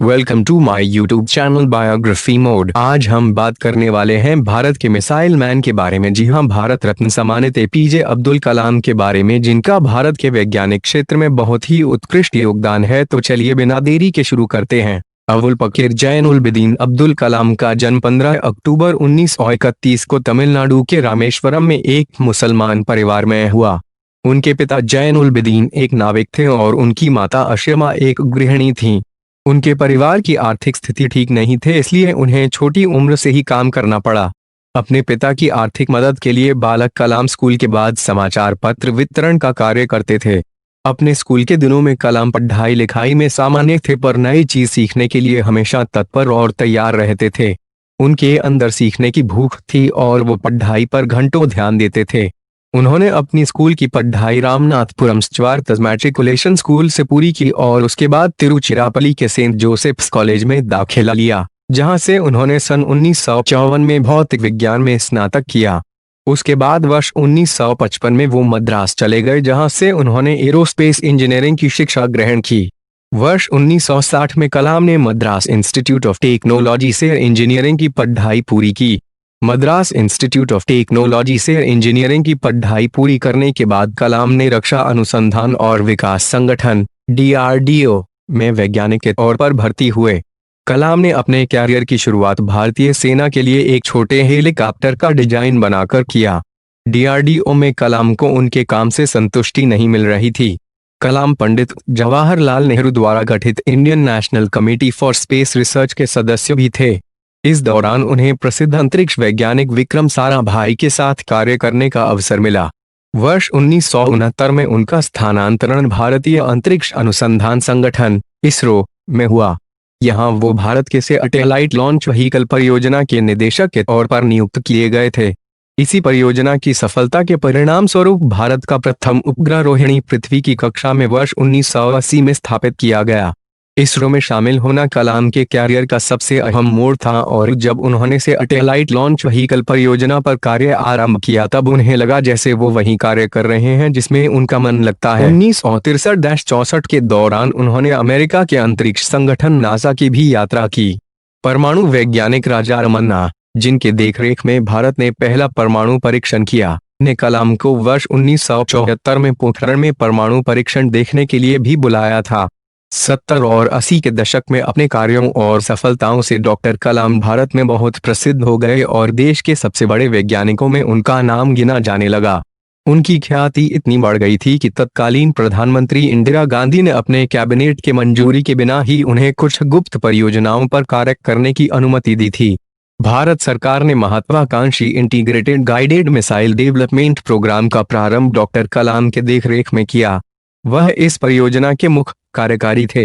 Welcome to my YouTube channel biography mode. आज हम बात करने वाले हैं भारत के मिसाइल मैन के बारे में। जी हाँ, भारत रत्न सम्मानित एपीजे अब्दुल कलाम के बारे में, जिनका भारत के वैज्ञानिक क्षेत्र में बहुत ही उत्कृष्ट योगदान है। तो चलिए बिना देरी के शुरू करते हैं। अबुल पकीर जैनुलबेदीन अब्दुल कलाम का जन्म 15 अक्टूबर 1931 को तमिलनाडु के रामेश्वरम में एक मुसलमान परिवार में हुआ। उनके पिता जैनुलबेदीन एक नाविक थे और उनकी माता अशरमा एक गृहिणी थीं। उनके परिवार की आर्थिक स्थिति ठीक नहीं थे, इसलिए उन्हें छोटी उम्र से ही काम करना पड़ा। अपने पिता की आर्थिक मदद के लिए बालक कलाम स्कूल के बाद समाचार पत्र वितरण का कार्य करते थे। अपने स्कूल के दिनों में कलाम पढ़ाई लिखाई में सामान्य थे, पर नई चीज सीखने के लिए हमेशा तत्पर और तैयार रहते थे। उनके अंदर सीखने की भूख थी और वो पढ़ाई पर घंटों ध्यान देते थे। उन्होंने अपनी स्कूल की पढ़ाई रामनाथपुरम स्चुआर्ट मैट्रिकुलेशन स्कूल से पूरी की और उसके बाद तिरुचिरापल्ली के सेंट जोसेफ्स कॉलेज में दाखिला लिया, जहां से उन्होंने सन 1954 में भौतिक विज्ञान में स्नातक किया। उसके बाद वर्ष 1955 में वो मद्रास चले गए, जहां से उन्होंने एरोस्पेस इंजीनियरिंग की शिक्षा ग्रहण की। वर्ष 1960 में कलाम ने मद्रास इंस्टीट्यूट ऑफ टेक्नोलॉजी से इंजीनियरिंग की पढ़ाई पूरी की। मद्रास इंस्टीट्यूट ऑफ टेक्नोलॉजी से इंजीनियरिंग की पढ़ाई पूरी करने के बाद कलाम ने रक्षा अनुसंधान और विकास संगठन DRDO में वैज्ञानिक के तौर पर भर्ती हुए। कलाम ने अपने कैरियर की शुरुआत भारतीय सेना के लिए एक छोटे हेलीकॉप्टर का डिजाइन बनाकर किया। DRDO में कलाम को उनके काम से संतुष्टि नहीं मिल रही थी। कलाम पंडित जवाहरलाल नेहरू द्वारा गठित Indian national committee for space research के सदस्य भी थे। इस दौरान उन्हें प्रसिद्ध अंतरिक्ष वैज्ञानिक विक्रम साराभाई के साथ कार्य करने का अवसर मिला। वर्ष 1969 में उनका स्थानांतरण भारतीय अंतरिक्ष अनुसंधान संगठन ISRO में हुआ। यहां वो भारत के सैटेलाइट लॉन्च व्हीकल परियोजना के निदेशक के तौर पर नियुक्त किए गए थे। इसी परियोजना की सफलता के परिणाम स्वरूप भारत का प्रथम उपग्रह रोहिणी पृथ्वी की कक्षा में वर्ष 1980 में स्थापित किया गया। ISRO में शामिल होना कलाम के कैरियर का सबसे अहम मोड़ था और जब उन्होंने सैटेलाइट लॉन्च व्हीकल परियोजना पर कार्य आरंभ किया, तब उन्हें लगा जैसे वो वही कार्य कर रहे हैं जिसमें उनका मन लगता है। 1963-64 के दौरान उन्होंने अमेरिका के अंतरिक्ष संगठन नासा की भी यात्रा की। परमाणु वैज्ञानिक राजा रमन्ना, जिनके देखरेख में भारत ने पहला परमाणु परीक्षण किया, ने कलाम को वर्ष 1974 में पोखरण में परमाणु परीक्षण देखने के लिए भी बुलाया था। 70 और 80 के दशक में अपने कार्यों और सफलताओं से डॉक्टर कलाम भारत में बहुत प्रसिद्ध हो गए और देश के सबसे बड़े वैज्ञानिकों में उनका नाम गिना जाने लगा। उनकी ख्याति इतनी बढ़ गई थी कि तत्कालीन प्रधानमंत्री इंदिरा गांधी ने अपने कैबिनेट के मंजूरी के बिना ही उन्हें कुछ गुप्त परियोजनाओं पर कार्य करने की अनुमति दी थी। भारत सरकार ने महत्वाकांक्षी integrated guided missile development programme का प्रारंभ डॉक्टर कलाम के देखरेख में किया। वह इस परियोजना के मुख्य कार्यकारी थे।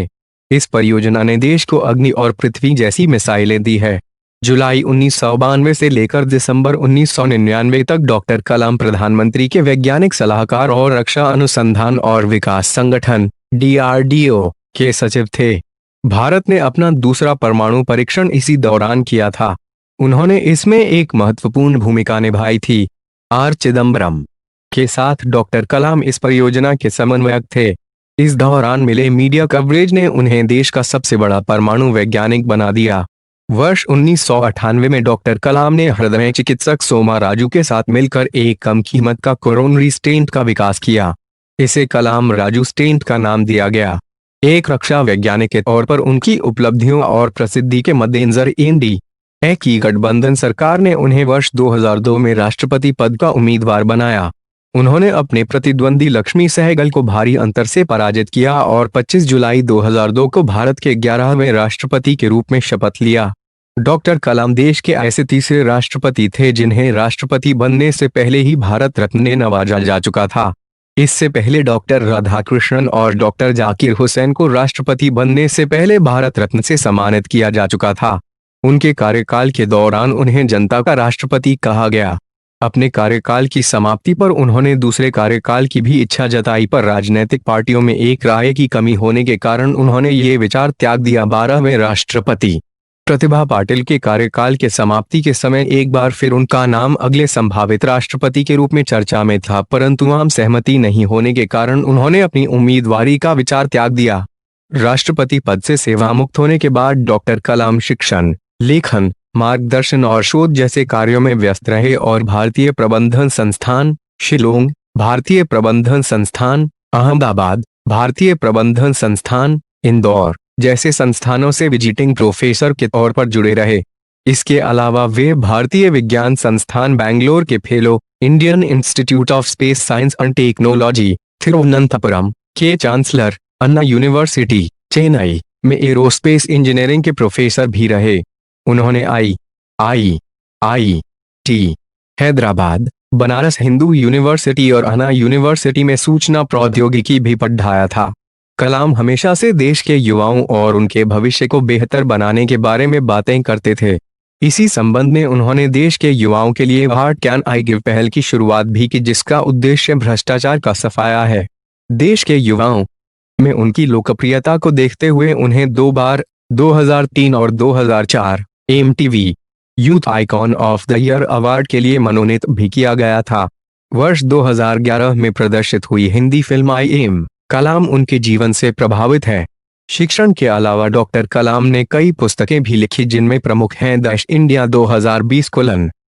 इस परियोजना ने देश को अग्नि और पृथ्वी जैसी मिसाइलें दी है। जुलाई 1992 से लेकर दिसंबर 1999 तक डॉक्टर कलाम प्रधानमंत्री के वैज्ञानिक सलाहकार और रक्षा अनुसंधान और विकास संगठन DRDO के सचिव थे। भारत ने अपना दूसरा परमाणु परीक्षण इसी दौरान किया था। उन्होंने इसमें एक महत्वपूर्ण भूमिका निभाई थी। R चिदम्बरम के साथ डॉक्टर कलाम इस परियोजना के समन्वयक थे। इस दौरान मिले मीडिया कवरेज ने उन्हें देश का सबसे बड़ा परमाणु वैज्ञानिक बना दिया। वर्ष 1998 में डॉक्टर कलाम ने हृदय चिकित्सक सोमा राजू के साथ मिलकर एक कम कीमत का कोरोनरी स्टेंट का विकास किया। इसे कलाम राजू स्टेंट का नाम दिया गया। एक रक्षा वैज्ञानिक के तौर पर उनकी उपलब्धियों और प्रसिद्धि के मद्देनजर NDA की गठबंधन सरकार ने उन्हें वर्ष 2002 में राष्ट्रपति पद का उम्मीदवार बनाया। उन्होंने अपने प्रतिद्वंदी लक्ष्मी सहगल को भारी अंतर से पराजित किया और 25 जुलाई 2002 को भारत के 11वें राष्ट्रपति के रूप में शपथ लिया। डॉक्टर कलाम देश के ऐसे तीसरे राष्ट्रपति थे जिन्हें राष्ट्रपति बनने से पहले ही भारत रत्न ने नवाजा जा चुका था। इससे पहले डॉक्टर राधाकृष्णन और डॉक्टर जाकिर हुसैन को राष्ट्रपति बनने से पहले भारत रत्न से सम्मानित किया जा चुका था। उनके कार्यकाल के दौरान उन्हें जनता का राष्ट्रपति कहा गया। अपने कार्यकाल की समाप्ति पर उन्होंने दूसरे कार्यकाल की भी इच्छा जताई, पर राजनीतिक पार्टियों में एक राय की कमी होने के कारण उन्होंने ये विचार त्याग दिया। 12वें राष्ट्रपति प्रतिभा पाटिल के कार्यकाल के समाप्ति के समय एक बार फिर उनका नाम अगले संभावित राष्ट्रपति के रूप में चर्चा में था, परंतु आम सहमति नहीं होने के कारण उन्होंने अपनी उम्मीदवारी का विचार त्याग दिया। राष्ट्रपति पद से सेवामुक्त होने के बाद डॉक्टर कलाम शिक्षण, लेखन, मार्गदर्शन और शोध जैसे कार्यों में व्यस्त रहे और भारतीय प्रबंधन संस्थान, शिलोंग, भारतीय प्रबंधन संस्थान, अहमदाबाद, भारतीय प्रबंधन संस्थान, इंदौर जैसे संस्थानों से विजिटिंग प्रोफेसर के तौर पर जुड़े रहे। इसके अलावा वे भारतीय विज्ञान संस्थान बेंगलोर के fellow, Indian institute of space science and technology, Thiruvananthapuram के चांसलर, अन्ना यूनिवर्सिटी, चेन्नई में एरोस्पेस इंजीनियरिंग के प्रोफेसर भी रहे। उन्होंने आई हैदराबाद, बनारस हिंदू यूनिवर्सिटी और अन्ना यूनिवर्सिटी में सूचना प्रौद्योगिकी भी पढ़ाया था। कलाम हमेशा से देश के युवाओं और उनके भविष्य को बेहतर बनाने के बारे में बातें करते थे। इसी संबंध में उन्होंने देश के युवाओं के लिए व्हाट कैन आई गिव पहल की शुरुआत भी की, जिसका उद्देश्य भ्रष्टाचार का सफाया है। देश के युवाओं में उनकी लोकप्रियता को देखते हुए उन्हें 2 बार 2003 और 2004 MTV youth icon of the year award के लिए मनोनीत भी किया गया था। वर्ष 2011 में प्रदर्शित हुई हिंदी फिल्म आई एम कलाम उनके जीवन से प्रभावित है। शिक्षण के अलावा डॉक्टर कलाम ने कई पुस्तकें भी लिखी, जिनमें प्रमुख हैं the India 2020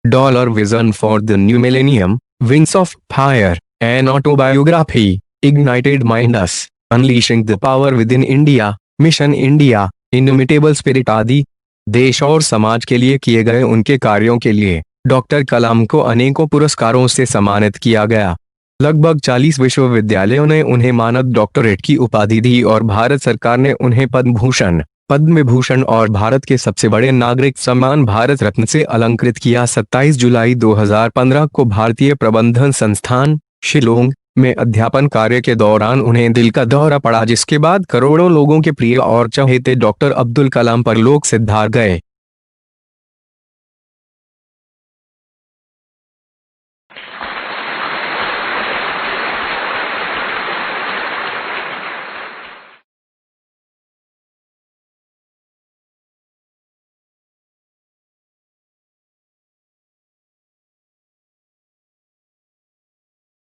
$, vision for the new millennium, wings of fire, an autobiography, ignited minds, unleashing the power within India, mission India, indomitable spirit आदि। देश और समाज के लिए किए गए उनके कार्यों के लिए डॉक्टर कलाम को अनेकों पुरस्कारों से सम्मानित किया गया। लगभग 40 विश्वविद्यालयों ने उन्हें मानद डॉक्टरेट की उपाधि दी और भारत सरकार ने उन्हें पद्म भूषण, पद्म विभूषण और भारत के सबसे बड़े नागरिक सम्मान भारत रत्न से अलंकृत किया। 27 जुलाई 2015 को भारतीय प्रबंधन संस्थान, शिलोंग में अध्यापन कार्य के दौरान उन्हें दिल का दौरा पड़ा, जिसके बाद करोड़ों लोगों के प्रिय और चहेते डॉक्टर अब्दुल कलाम परलोक सिधार गए।